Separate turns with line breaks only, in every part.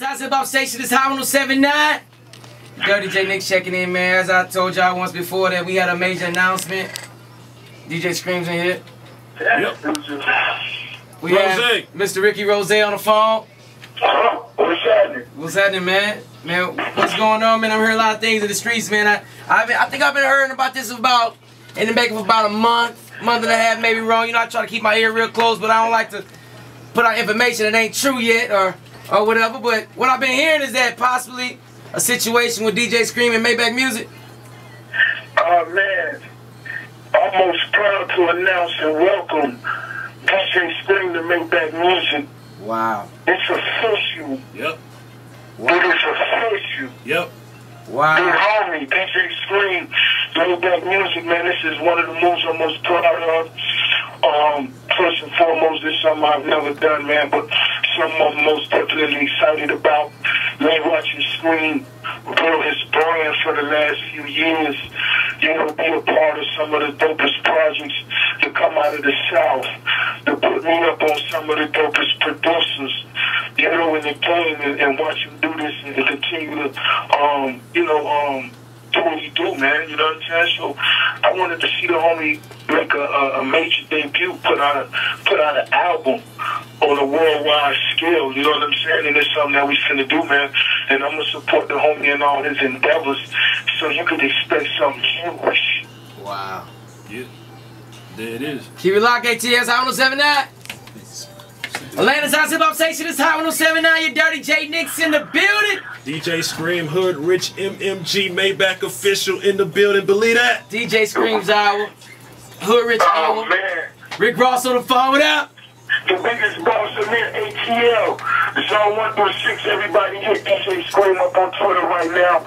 I said about station is High 107.9. Dirty J Nick checking in, man. As I told y'all once before that we had a major announcement. DJ Screams in here.
Yep.
We have Mr. Ricky Rose on the phone.
What's happening?
What's happening, man? Man, what's going on, man? I'm hearing a lot of things in the streets, man. I think I've been hearing about this in the making of about a month and a half, maybe wrong. You know, I try to keep my ear real close, but I don't like to put out information that ain't true yet or whatever. But what I've been hearing is that possibly a situation with DJ Scream and Maybach Music.
Oh, man. Almost proud to announce and welcome DJ Scream to Maybach Music.
Wow.
It's official.
Yep.
Wow.
It is official.
Yep.
Wow.
Big homie, DJ Scream, Maybach Music, man. This is one of the moves I'm most proud of. First and foremost, this is something I've never done, man, but something I'm most definitely excited about. Man, watching Scream build his brand for the last few years, you know, be a part of some of the dopest projects to come out of the South, to put me up on some of the dopest producers, you know, in the game, and watch him do this and continue to, do what he do, man, you know what I'm saying? So I wanted to see the homie make a major debut, put out an album on a worldwide scale, you know what I'm saying? And it's something that we finna do, man. And I'm gonna support the homie in all his endeavors, so you could expect something huge.
Wow.
Yeah. There it is.
Keep it locked, ATS High 107.9. Atlanta's House Hip Hop Station is High 107.9. Your Dirty J Nick's in the building.
DJ Scream, Hood Rich, MMG, Maybach Official in the building. Believe that?
DJ Scream's hour. Hood Rich hour.
Oh, man.
Rick Ross on the phone. What up?
The biggest boss in here, ATL. Zone 1 through 6, everybody hit DJ Scream up on Twitter right now.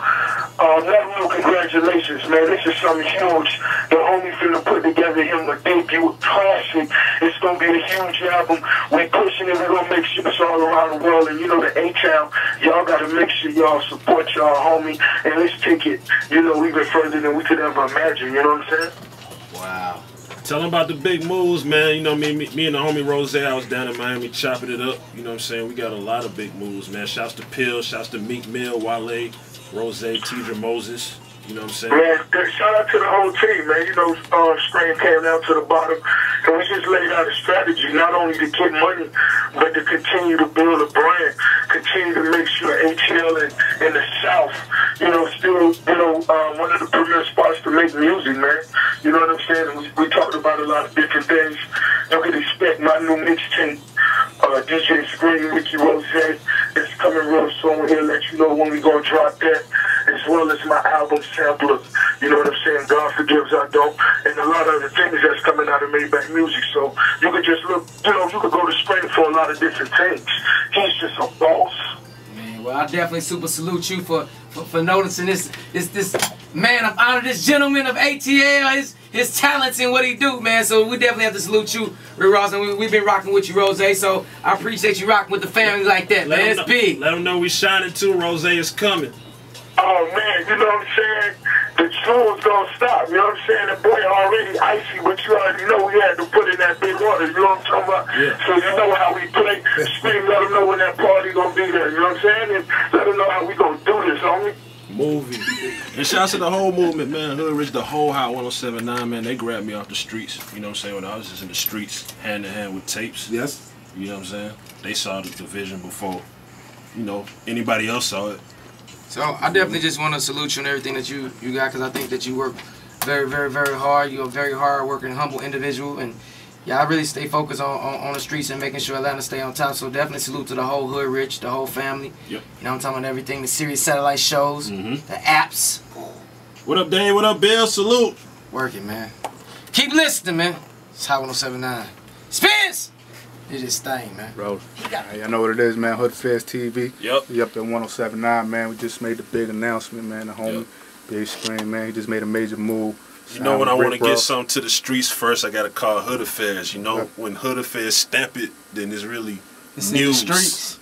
Let him know congratulations, man. This is something huge. The homie finna put together him a debut classic. It's gonna be a huge album. We pushing it. We're gonna make sure it's all around the world. And you know, the A-Town, y'all gotta make sure y'all support y'all homie. And let's take it, you know, even further than we could ever imagine. You know what I'm saying?
Wow.
Tell them about the big moves, man. You know, me and the homie Rose, I was down in Miami chopping it up. You know what I'm saying? We got a lot of big moves, man. Shouts to Pill, shouts to Meek Mill, Wale, Rose, Tidra Moses. You know what I'm saying?
Man, shout out to the whole team, man. You know, Scream came down to the bottom, and we just laid out a strategy, not only to get money, but to continue to build a brand, continue to make sure ATL in the South, you know, still, you know, one of the premier spots to make music, man. You know what I'm saying? We talked about a lot of different things. You can expect my new mixtape, DJ Scream, Ricky Rose. It's coming real soon. He'll let you know when we gonna drop that, as well as my album sampler. You know what I'm saying? God Forgives I Don't, and a lot of the things that's coming out of Maybach Music. So you could just look, you know, you could go to Scream for a lot of different things. He's just a boss.
Man, well, I definitely super salute you for noticing this man. I'm honored this gentleman of ATL, his talents and what he do, man. So we definitely have to salute you, Rick Ross, and we've been rocking with you, Rose. So I appreciate you rocking with the family like that, man. It's big.
Let them know we shining too. Rose is coming.
Oh man, you know what I'm saying? The jewel's gonna stop, you know what I'm saying? The boy already icy, but you already know we had to put in that big water, you know what I'm talking about?
Yeah.
So you know how we play. Scream, let them know when that party gonna be there, you know what I'm saying? And let them know how we gonna do this, homie.
Movie. And shouts to the whole movement, man. Hood Rich, the whole Hot 107.9, man. They grabbed me off the streets, you know what I'm saying? When I was just in the streets, hand in hand with tapes.
Yes. You
know what I'm saying? They saw the vision before, you know, anybody else saw it.
So I definitely just want to salute you and everything that you got, because I think that you work very, very, very hard. You're a very hard-working, humble individual, and yeah, I really stay focused on the streets and making sure Atlanta stay on top. So definitely salute to the whole Hood Rich, the whole family.
Yep.
You know, I'm talking about everything, the Sirius satellite shows, the apps.
What up, Dane? What up, Bill? Salute.
Working, man. Keep listening, man. It's High 107.9. Spence! Did his thing, man.
Bro, I know what it is, man. Hood Fest TV.
Yep.
We up at 107.9, man. We just made the big announcement, man. The homie, Big Scream, man. He just made a major move.
You know, when I want to get something to the streets first, I got to call Hood Affairs. You know, when Hood Affairs stamp it, then it's really news.
In the streets.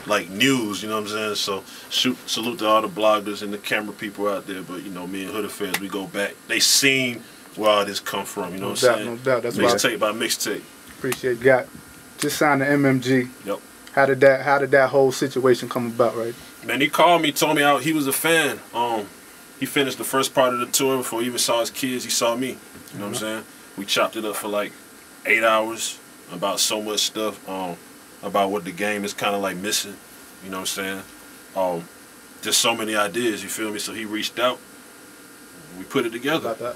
Like news, you know what I'm saying? So salute to all the bloggers and the camera people out there. But, you know, me and Hood Affairs, we go back. They seen where all this come from, you know what I'm saying?
No doubt. That's
mixtape by mixtape.
Appreciate that. Just signed the MMG.
Yep.
How did that whole situation come about, right?
Man, he called me, told me he was a fan. He finished the first part of the tour before he even saw his kids. He saw me. You know what I'm saying? We chopped it up for like 8 hours about so much stuff. About what the game is kind of like missing. You know what I'm saying? Just so many ideas. You feel me? So he reached out. We put it together.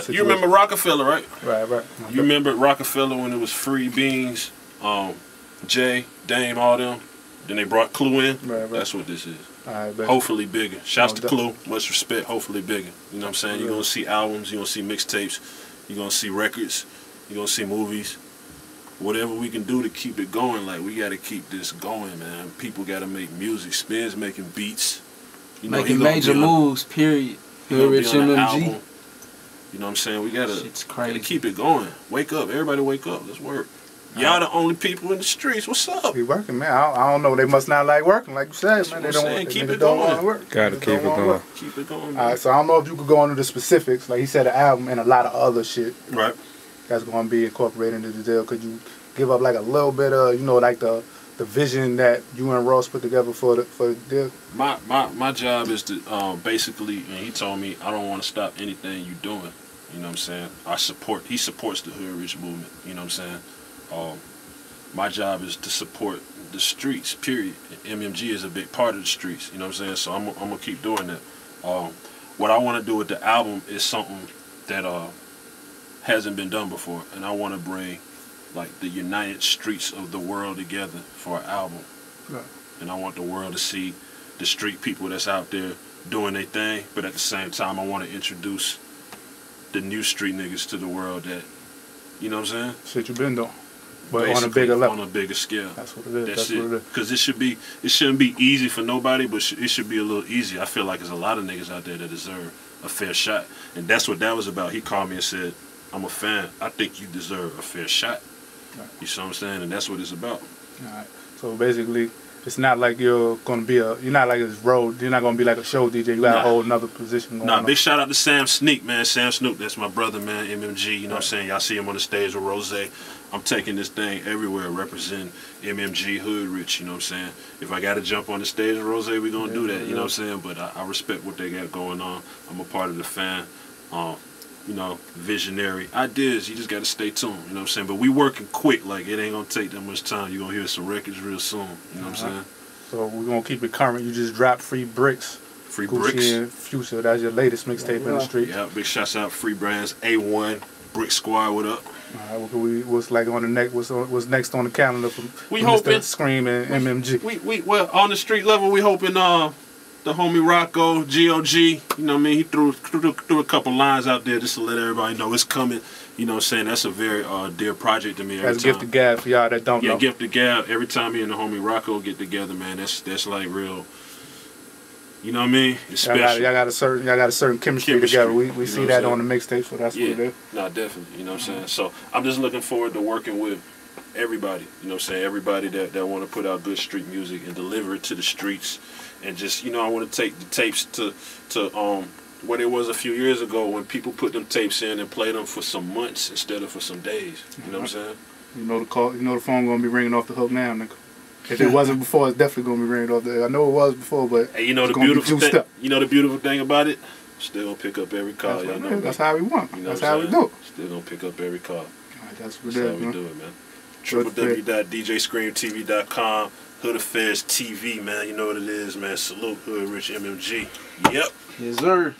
You remember Rockefeller, right?
Right.
You remember Rockefeller when it was Free Beans, Jay, Dame, all them. Then they brought Clue in. Right. That's what this is. Hopefully bigger. Shouts to Clue. Much respect. Hopefully bigger. You know what I'm saying? You're going to see albums. You're going to see mixtapes. You're going to see records. You're going to see movies. Whatever we can do to keep it going, like, we got to keep this going, man. People got to make music. Spin's making beats. You know,
making major moves, period.
Hood Rich MMG. You know what I'm saying? We got to keep it going. Wake up. Everybody wake up. Let's work. Y'all the only people in the streets. What's up?
We working, man. I don't know. They must not like working, like you said, man. They don't want to work.
Gotta keep it going.
Keep it going. All right, so I don't know if you could go into the specifics. Like he said, the album and a lot of other shit.
Right.
That's going to be incorporated into the deal. Could you give up like a little bit of, you know, like the vision that you and Ross put together for the deal?
My job is to basically, and he told me I don't want to stop anything you doing. You know what I'm saying? He supports the Hood Rich movement. You know what I'm saying? My job is to support the streets, period. MMG is a big part of the streets, you know what I'm saying? So I'm going to keep doing that. What I want to do with the album is something that hasn't been done before, and I want to bring like the united streets of the world together for an album. Right. And I want the world to see the street people that's out there doing their thing, but at the same time I want to introduce the new street niggas to the world that, you know what I'm saying?
Shit you been doing. But basically, on a bigger level.
On a bigger scale.
That's what it is. That's what it is.
Because it shouldn't be easy for nobody, but it should be a little easier. I feel like there's a lot of niggas out there that deserve a fair shot. And that's what that was about. He called me and said, I'm a fan. I think you deserve a fair shot. Right. You see what I'm saying? And that's what it's about.
All right. So basically, it's not like you're going to be you're not like this road, you're not going to be like a show DJ. You got a whole nother position going on.
Big shout out to Sam Sneak, man. Sam Snoop, that's my brother, man. MMG, you know what I'm saying? Y'all see him on the stage with Rose. I'm taking this thing everywhere, representing MMG, Hood Rich, you know what I'm saying? If I got to jump on the stage with Rose, we're going to do that, you know what I'm saying? But I respect what they got going on. I'm a part of the fan, you know, visionary ideas. You just got to stay tuned, you know what I'm saying? But we working quick, like it ain't going to take that much time. You're going to hear some records real soon, you know what I'm saying?
So we're going to keep it current. You just dropped Free Bricks.
Free Bricks.
And Future, that's your latest mixtape in the street.
Yeah, big shouts out Free Brands, A1, Brick Squad, what up?
All right, what's like on the next? What's next on the calendar for
hoping
Scream and MMG?
Well on the street level, we hoping the homie Rocco, GOG, you know what I mean? He threw a couple lines out there just to let everybody know it's coming. You know what I'm saying? That's a very dear project to me.
That's Gift of Gab for y'all that don't know.
Yeah, Gift of Gab. Every time me and the homie Rocco get together, man, that's like real. You know what I mean? It's special.
Y'all got a certain chemistry together. We see that on the mixtape, so that's what it is.
No, definitely. You know what I'm saying? So I'm just looking forward to working with everybody. You know what I'm saying? Everybody that want to put out good street music and deliver it to the streets. And just, you know, I want to take the tapes to what it was a few years ago when people put them tapes in and played them for some months instead of for some days. You know what I'm saying?
You know the phone gonna be ringing off the hook now, nigga. If it wasn't before, it's definitely gonna be ringing off the. I know it was before, but
hey, you know the beautiful thing about it, still gonna pick up every call. Y'all know
that's how we want.
You know
that's how we do it.
Still gonna pick up every call.
That's how we
do it, man. www.djscreamtv.com. Hood Affairs TV, man. You know what it is, man. Salute Hood Rich MMG. Yep.
Yes, sir.